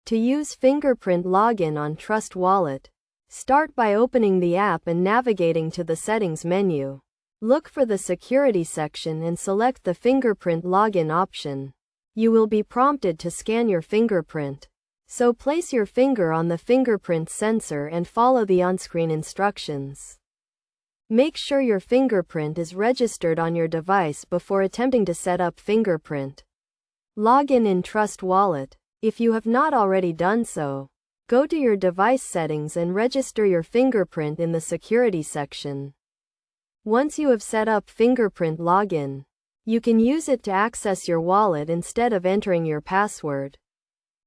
To use Fingerprint login on Trust Wallet, start by opening the app and navigating to the Settings menu. Look for the Security section and select the Fingerprint login option. You will be prompted to scan your fingerprint. So place your finger on the fingerprint sensor and follow the on-screen instructions. Make sure your fingerprint is registered on your device before attempting to set up Fingerprint login in Trust Wallet. If you have not already done so, go to your device settings and register your fingerprint in the Security section. Once you have set up Fingerprint login, you can use it to access your wallet instead of entering your password.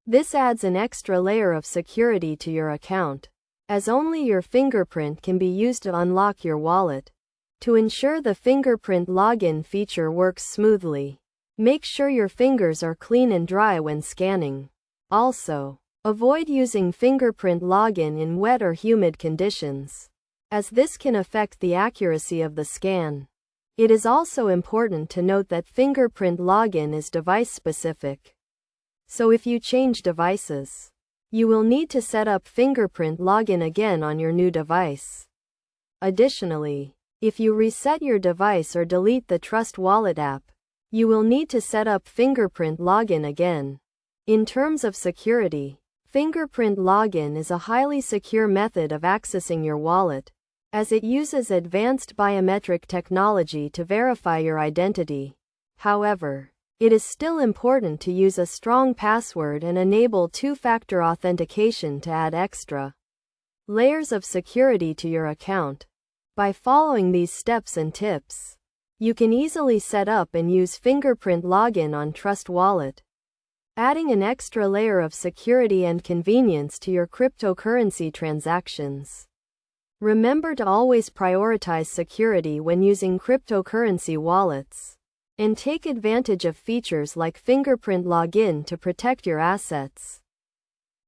This adds an extra layer of security to your account, as only your fingerprint can be used to unlock your wallet. To ensure the Fingerprint login feature works smoothly, make sure your fingers are clean and dry when scanning. Also, avoid using Fingerprint login in wet or humid conditions, as this can affect the accuracy of the scan. It is also important to note that Fingerprint login is device-specific. So if you change devices, you will need to set up Fingerprint login again on your new device. Additionally, if you reset your device or delete the Trust Wallet app, you will need to set up Fingerprint login again. In terms of security, Fingerprint login is a highly secure method of accessing your wallet, as it uses advanced biometric technology to verify your identity. However, it is still important to use a strong password and enable two-factor authentication to add extra layers of security to your account. By following these steps and tips, you can easily set up and use Fingerprint login on Trust Wallet, adding an extra layer of security and convenience to your cryptocurrency transactions. Remember to always prioritize security when using cryptocurrency wallets, and take advantage of features like Fingerprint login to protect your assets.